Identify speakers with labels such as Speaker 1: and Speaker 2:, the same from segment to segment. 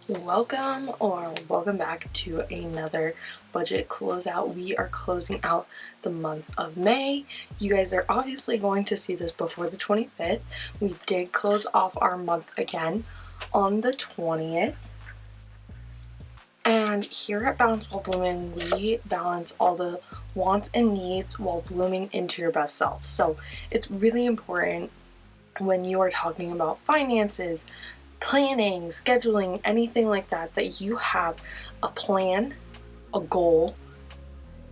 Speaker 1: Welcome back to another budget closeout. We are closing out the month of May. You guys are obviously going to see this before the 25th. We did close off our month again on the 20th. And here at Balance While Blooming, we balance all the wants and needs while blooming into your best self. So it's really important when you are talking about finances, planning, scheduling, anything like that, that you have a plan, a goal,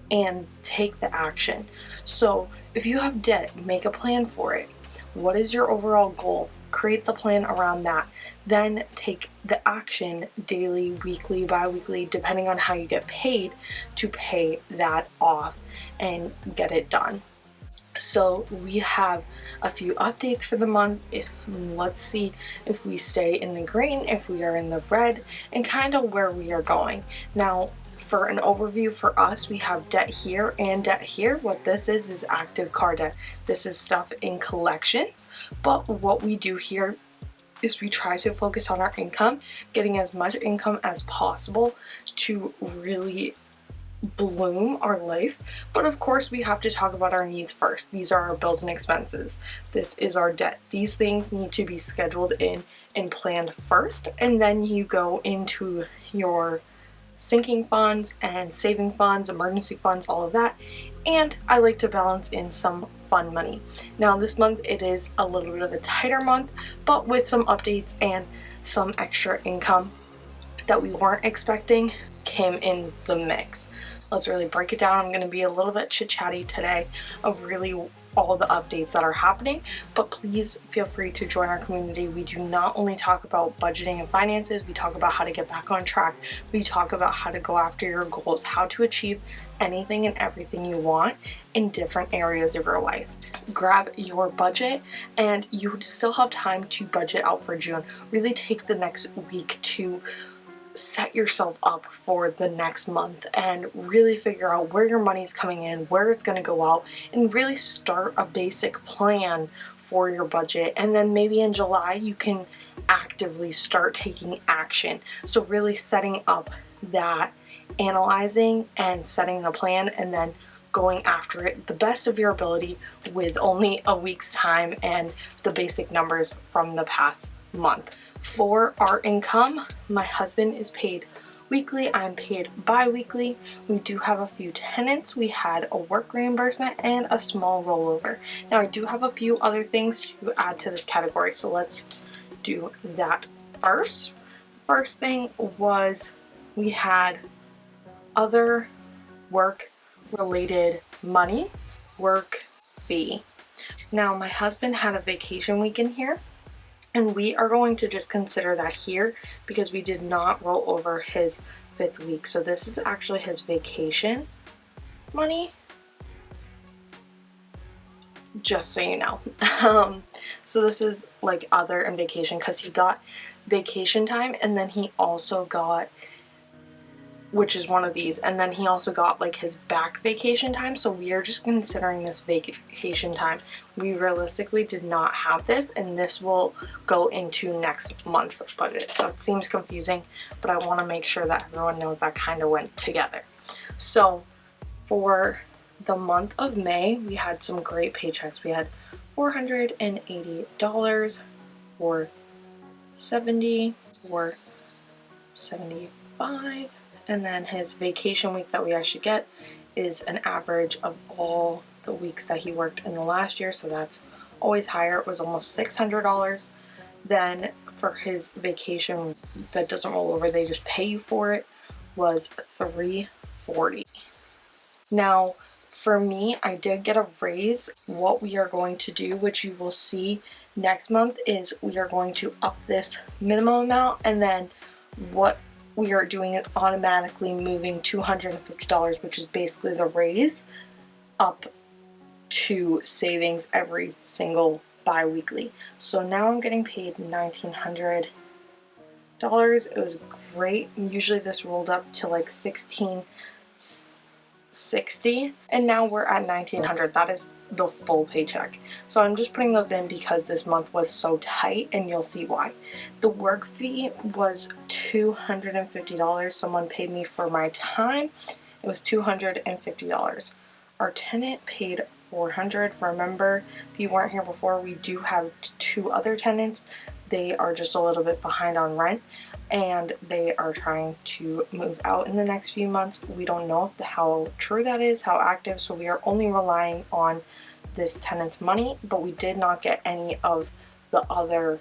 Speaker 1: and take the action. So if you have debt, make a plan for it. What is your overall goal? Create the plan around that. Then take the action daily, weekly, bi-weekly, depending on how you get paid, to pay that off and get it done. So we have a few updates for the month. Let's see if we stay in the green, if we are in the red, and kind of where we are going. Now, for an overview for us, we have debt here and debt here. What this is active car debt. This is stuff in collections, but what we do here is we try to focus on our income, getting as much income as possible to really bloom our life. But of course we have to talk about our needs first. These are our bills and expenses. This is our debt. These things need to be scheduled in and planned first, and then you go into your sinking funds and saving funds, emergency funds, all of that. And I like to balance in some fun money. Now this month it is a little bit of a tighter month, but with some updates and some extra income that we weren't expecting came in the mix. Let's really break it down. I'm going to be a little bit chit-chatty today of really all the updates that are happening, but please feel free to join our community. We do not only talk about budgeting and finances, we talk about how to get back on track. We talk about how to go after your goals, how to achieve anything and everything you want in different areas of your life. Grab your budget, and you still have time to budget out for June. Really take the next week to set yourself up for the next month and really figure out where your money's coming in, where it's going to go out, and really start a basic plan for your budget. And then maybe in July you can actively start taking action. So really setting up that, analyzing and setting the plan, and then going after it the best of your ability with only a week's time and the basic numbers from the past month. For our income, my husband is paid weekly, I'm paid bi-weekly. We do have a few tenants. We had a work reimbursement and a small rollover. Now I do have a few other things to add to this category, so let's do that first. First thing was we had other work related money, work fee. Now my husband had a vacation week in here, and we are going to just consider that here because we did not roll over his 5th week. So this is actually his vacation money, just so you know. So this is like other and vacation, because he got vacation time, and then he also got, which is one of these, and then he also got like his back vacation time. So we are just considering this vacation time. We realistically did not have this, and this will go into next month's budget. So it seems confusing, but I want to make sure that everyone knows that kind of went together. So for the month of May, we had some great paychecks. We had $480, or 70, or 75. And then his vacation week that we actually get is an average of all the weeks that he worked in the last year, so that's always higher. It was almost $600. Then for his vacation that doesn't roll over, they just pay you for it, was $340. Now for me, I did get a raise. What we are going to do, which you will see next month, is we are going to up this minimum amount, and then what we are doing is automatically moving $250, which is basically the raise, up to savings every single bi-weekly. So now I'm getting paid $1,900. It was great. Usually this rolled up to like $1,660, and now we're at $1,900. That is the full paycheck. So I'm just putting those in because this month was so tight, and you'll see why. The work fee was $250. Someone paid me for my time. It was $250. Our tenant paid $400. Remember, if you weren't here before, we do have 2 other tenants. They are just a little bit behind on rent, and they are trying to move out in the next few months. We don't know how true that is, how active, so we are only relying on this tenant's money, but we did not get any of the other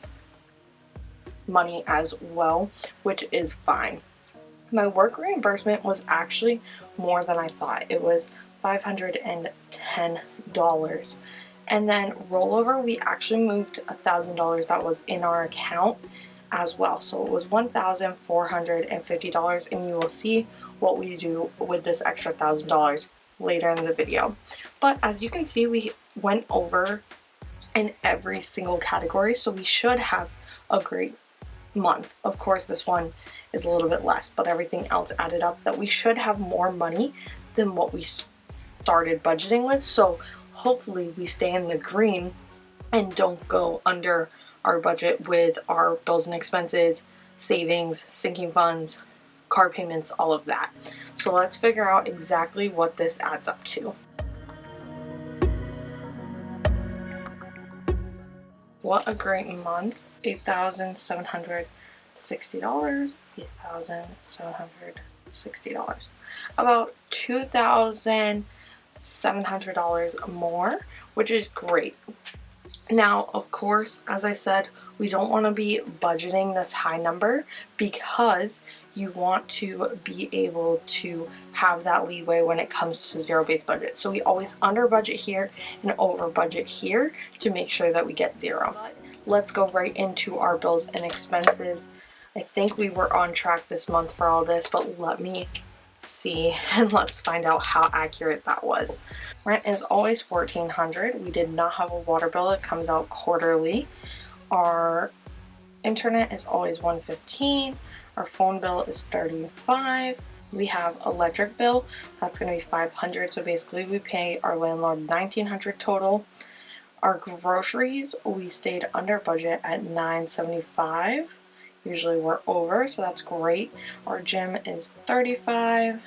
Speaker 1: money as well, which is fine. My work reimbursement was actually more than I thought. It was $510. And then rollover, we actually moved $1,000 that was in our account as well. So it was $1,450, and you will see what we do with this extra $1,000 later in the video. But as you can see, we went over in every single category, so we should have a great month. Of course, this one is a little bit less, but everything else added up that we should have more money than what we started budgeting with. So hopefully we stay in the green and don't go under our budget with our bills and expenses, savings, sinking funds, car payments, all of that. So let's figure out exactly what this adds up to. What a great month. $8,760. $8,760. About $2,700 more, which is great. Now, of course, as I said, we don't want to be budgeting this high number because you want to be able to have that leeway when it comes to zero-based budget. So we always under budget here and over budget here to make sure that we get zero. Let's go right into our bills and expenses. I think we were on track this month for all this, but let me see and let's find out how accurate that was. Rent is always $1,400. We did not have a water bill. It comes out quarterly. Our internet is always $115. Our phone bill is $35. We have electric bill. That's going to be $500. So basically we pay our landlord $1,900 total. Our groceries, we stayed under budget at $975. Usually we're over, so that's great. Our gym is $35.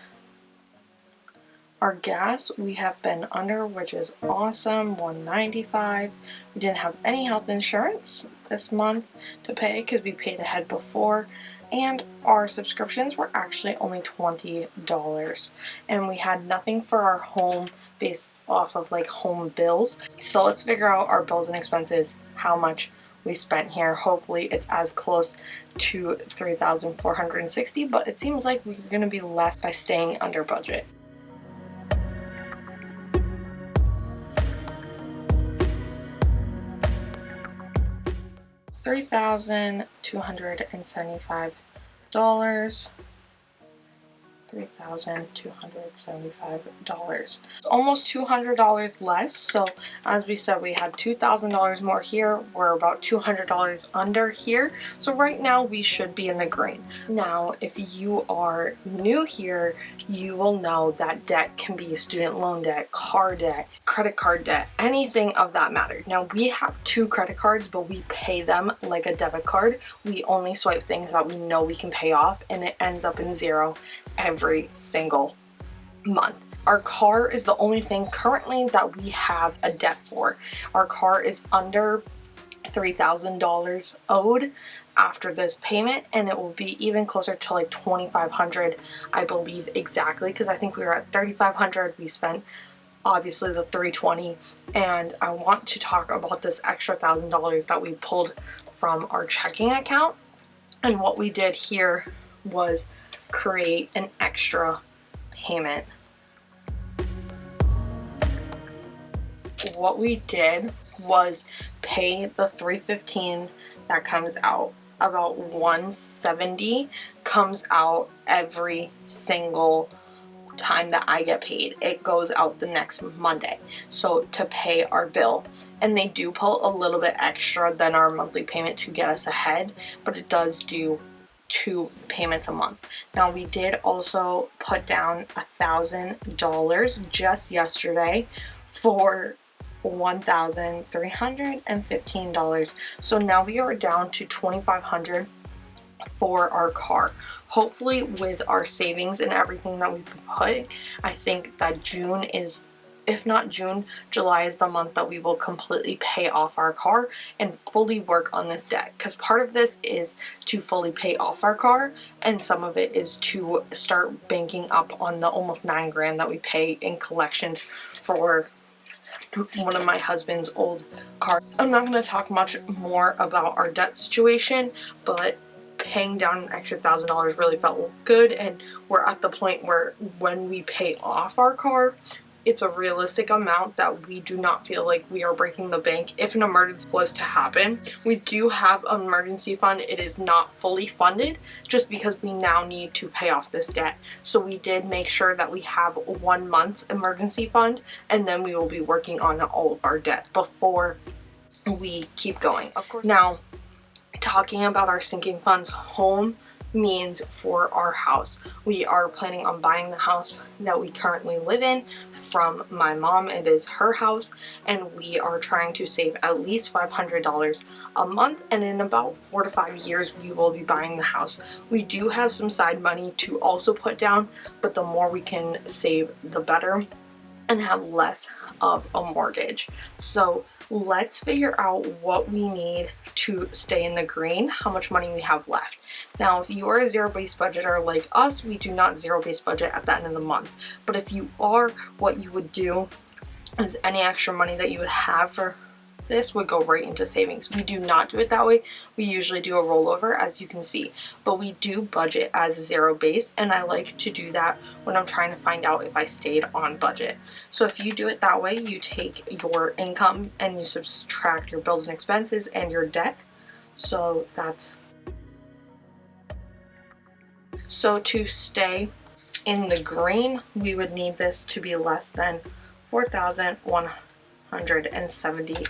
Speaker 1: Our gas, we have been under, which is awesome, $195. We didn't have any health insurance this month to pay because we paid ahead before. And our subscriptions were actually only $20. And we had nothing for our home based off of like home bills. So let's figure out our bills and expenses, how much we spent here. Hopefully it's as close to $3,460, but it seems like we're going to be less by staying under budget. $3,275. $3,275. Almost $200 less. So as we said, we had $2,000 more here. We're about $200 under here. So right now we should be in the green. Now, if you are new here, you will know that debt can be student loan debt, car debt, credit card debt, anything of that matter. Now we have 2 credit cards, but we pay them like a debit card. We only swipe things that we know we can pay off, and it ends up in zero every single month. Our car is the only thing currently that we have a debt for. Our car is under $3,000 owed after this payment, and it will be even closer to like $2,500, I believe, exactly, because I think we were at $3,500. We spent obviously the $320, and I want to talk about this extra $1,000 that we pulled from our checking account. And what we did here was create an extra payment. What we did was pay the $315 that comes out. About $170 comes out every single time that I get paid. It goes out the next Monday, so to pay our bill. And they do pull a little bit extra than our monthly payment to get us ahead, but it does do 2 payments a month. Now we did also put down $1,000 just yesterday for $1,315. So now we are down to $2,500 for our car. Hopefully with our savings and everything that we've put, I think that June is, if not June, July is the month that we will completely pay off our car and fully work on this debt. Because part of this is to fully pay off our car, and some of it is to start banking up on the almost $9,000 that we pay in collections for one of my husband's old cars. I'm not going to talk much more about our debt situation, but paying down an extra $1,000 really felt good, and we're at the point where when we pay off our car, it's a realistic amount that we do not feel like we are breaking the bank if an emergency was to happen. We do have an emergency fund. It is not fully funded just because we now need to pay off this debt. So we did make sure that we have 1 month's emergency fund, and then we will be working on all of our debt before we keep going. Of course. Now, talking about our sinking funds, home means for our house. We are planning on buying the house that we currently live in from my mom. It is her house, and we are trying to save at least $500 a month, and in about 4 to 5 years we will be buying the house. We do have some side money to also put down, but the more we can save, the better, and have less of a mortgage. So let's figure out what we need to stay in the green, how much money we have left. Now, if you are a zero-based budgeter like us, we do not zero-based budget at the end of the month. But if you are, what you would do is any extra money that you would have for this would go right into savings. We do not do it that way. We usually do a rollover, as you can see, but we do budget as zero base, and I like to do that when I'm trying to find out if I stayed on budget. So if you do it that way, you take your income and you subtract your bills and expenses and your debt. So to stay in the green, we would need this to be less than $4,170.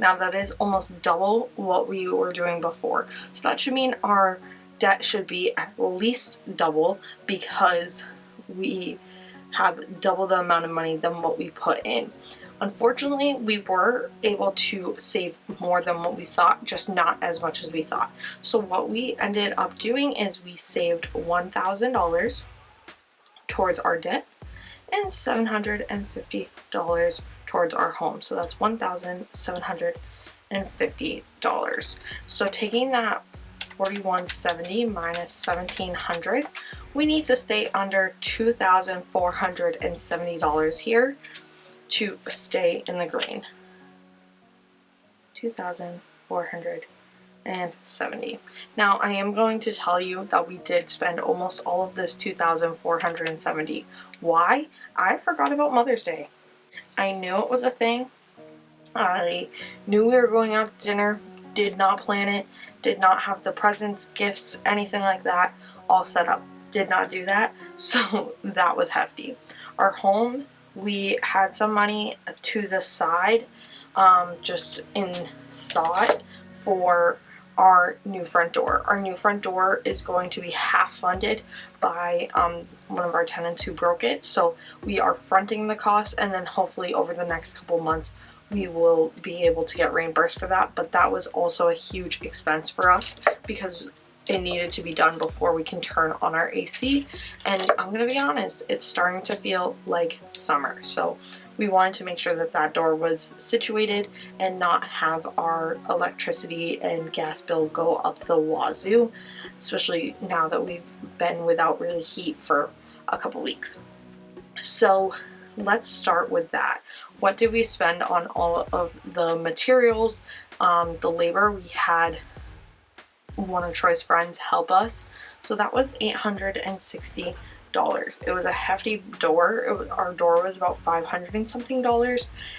Speaker 1: Now that is almost double what we were doing before. So that should mean our debt should be at least double, because we have double the amount of money than what we put in. Unfortunately, we were able to save more than what we thought, just not as much as we thought. So what we ended up doing is we saved $1,000 towards our debt and $750 towards our home. So that's $1,750. So taking that 4,170 minus 1,700, we need to stay under $2,470 here to stay in the green. 2,470. Now I am going to tell you that we did spend almost all of this 2,470. Why? I forgot about Mother's Day. I knew it was a thing. I knew we were going out to dinner, did not plan it, did not have the presents, gifts, anything like that all set up. Did not do that, so that was hefty. Our home, we had some money to the side, just in thought for our new front door. Our new front door is going to be half funded by one of our tenants who broke it, so we are fronting the cost, and then hopefully over the next couple months we will be able to get reimbursed for that. But that was also a huge expense for us because it needed to be done before we can turn on our AC, and I'm gonna be honest, it's starting to feel like summer, so we wanted to make sure that that door was situated and not have our electricity and gas bill go up the wazoo, especially now that we've been without really heat for a couple weeks. So let's start with that. What did we spend on all of the materials, the labor? We had one of Troy's friends help us, so that was $860. It was a hefty door. Our door was about $500 and something,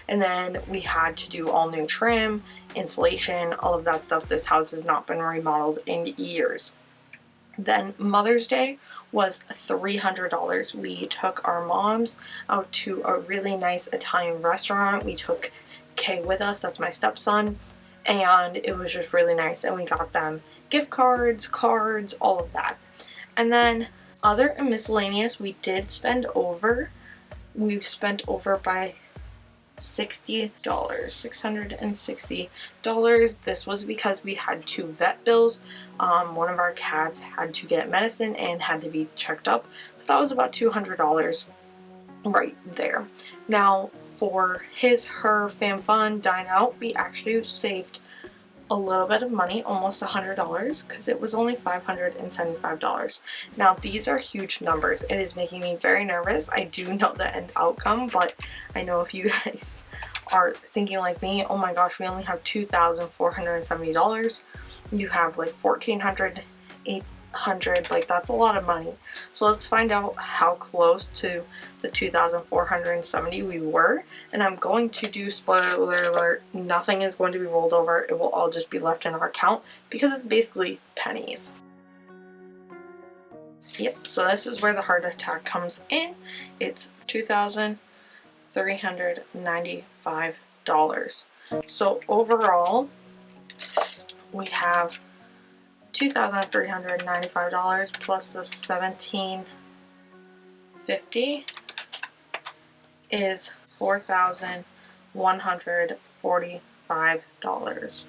Speaker 1: and then we had to do all new trim, insulation, all of that stuff. This house has not been remodeled in years. Then Mother's Day was $300. We took our moms out to a really nice Italian restaurant. We took Kay with us, that's my stepson, and it was just really nice, and we got them gift cards, all of that. And then other and miscellaneous, we did spend over. We spent over by $660. This was because we had 2 vet bills. One of our cats had to get medicine and had to be checked up, so that was about $200 right there. Now for her fam fun dine out, we actually saved a little bit of money, almost $100, because it was only $575. Now these are huge numbers. It is making me very nervous. I do know the end outcome, but I know if you guys are thinking like me, oh my gosh, we only have $2,470. You have like $1,400, $800, like that's a lot of money. So let's find out how close to the $2,470 we were. And I'm going to do, spoiler alert, nothing is going to be rolled over. It will all just be left in our account because it's basically pennies. Yep, so this is where the heart attack comes in. It's $2,395. So overall, we have $2,395 plus the $1,750 is $4,145.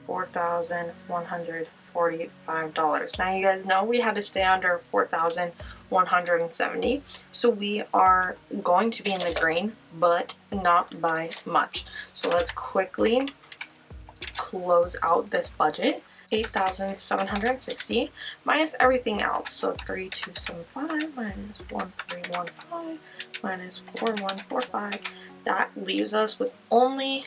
Speaker 1: $4,145. Now you guys know we had to stay under 4,170, so we are going to be in the green, but not by much. So let's quickly close out this budget. 8,760 minus everything else. So 3,275 minus 1,315 minus 4,145. That leaves us with only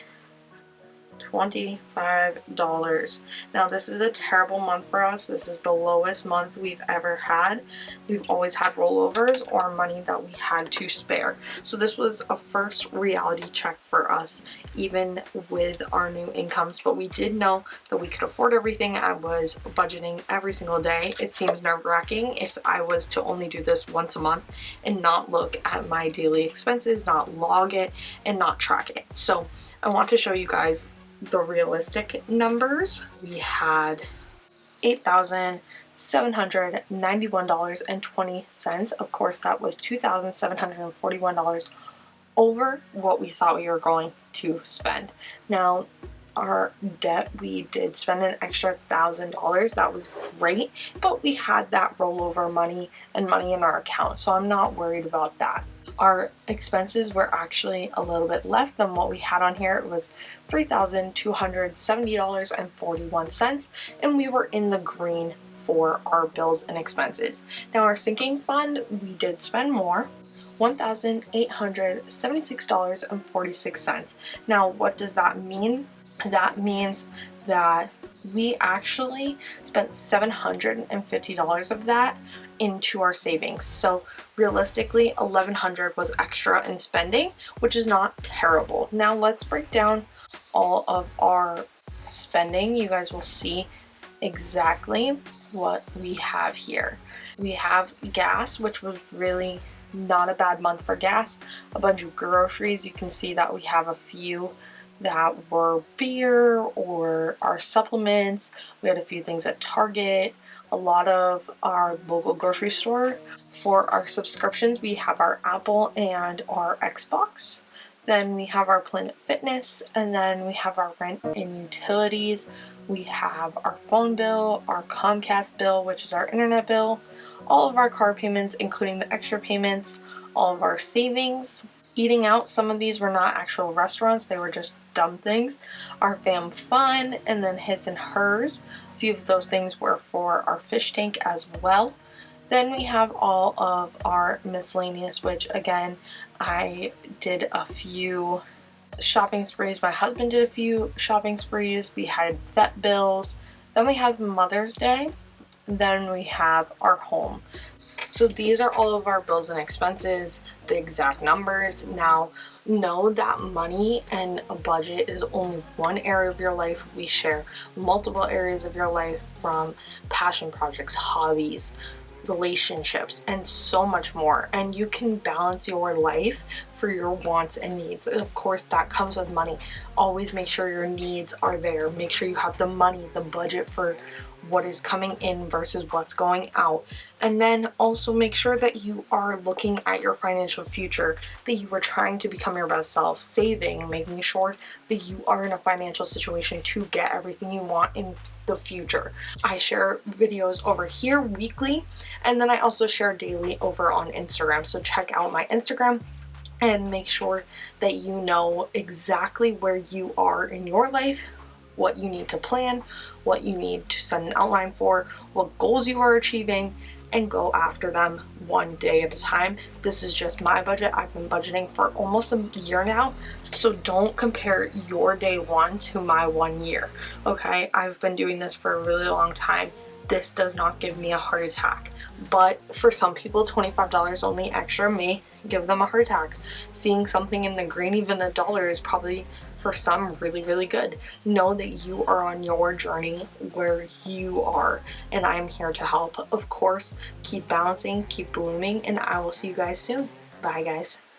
Speaker 1: $25. Now this is a terrible month for us. This is the lowest month we've ever had. We've always had rollovers or money that we had to spare. So this was a first reality check for us, even with our new incomes, but we did know that we could afford everything. I was budgeting every single day. It seems nerve-wracking if I was to only do this once a month and not look at my daily expenses, not log it, and not track it. So I want to show you guys the realistic numbers. We had $8,791.20. Of course, that was $2,741 over what we thought we were going to spend. Now, our debt, we did spend an extra $1,000. That was great, but we had that rollover money and money in our account, so I'm not worried about that. Our expenses were actually a little bit less than what we had on here. It was $3,270.41, and we were in the green for our bills and expenses. Now our sinking fund, we did spend more, $1,876.46. Now what does that mean? That means that we actually spent $750 of that into our savings. So realistically, $1,100 was extra in spending, which is not terrible. Now let's break down all of our spending. You guys will see exactly what we have here. We have gas, which was really not a bad month for gas. A bunch of groceries. You can see that we have a few that were beer or our supplements. We had a few things at Target, a lot of our local grocery store. For our subscriptions, we have our Apple and our Xbox. Then we have our Planet Fitness, and then we have our rent and utilities. We have our phone bill, our Comcast bill, which is our internet bill, all of our car payments, including the extra payments, all of our savings. Eating out, some of these were not actual restaurants, they were just dumb things. Our fam fun, and then his and hers. A few of those things were for our fish tank as well. Then we have all of our miscellaneous, which again, I did a few shopping sprees. My husband did a few shopping sprees. We had vet bills. Then we have Mother's Day. Then we have our home. So these are all of our bills and expenses, the exact numbers. Now, know that money and a budget is only one area of your life. We share multiple areas of your life, from passion projects, hobbies, relationships, and so much more. And you can balance your life for your wants and needs. And of course, that comes with money. Always make sure your needs are there. Make sure you have the money, the budget for what is coming in versus what's going out. And then also make sure that you are looking at your financial future, that you are trying to become your best self, saving, making sure that you are in a financial situation to get everything you want in the future. I share videos over here weekly, and then I also share daily over on Instagram. So check out my Instagram and make sure that you know exactly where you are in your life, what you need to plan, what you need to set an outline for, what goals you are achieving, and go after them one day at a time. This is just my budget. I've been budgeting for almost a year now, so don't compare your day one to my 1 year, okay? I've been doing this for a really long time. This does not give me a heart attack, but for some people, $25 only extra may give them a heart attack. Seeing something in the green, even $1, is probably for some really, really good. Know that you are on your journey where you are, and I'm here to help. Of course, keep balancing, keep blooming, and I will see you guys soon. Bye, guys.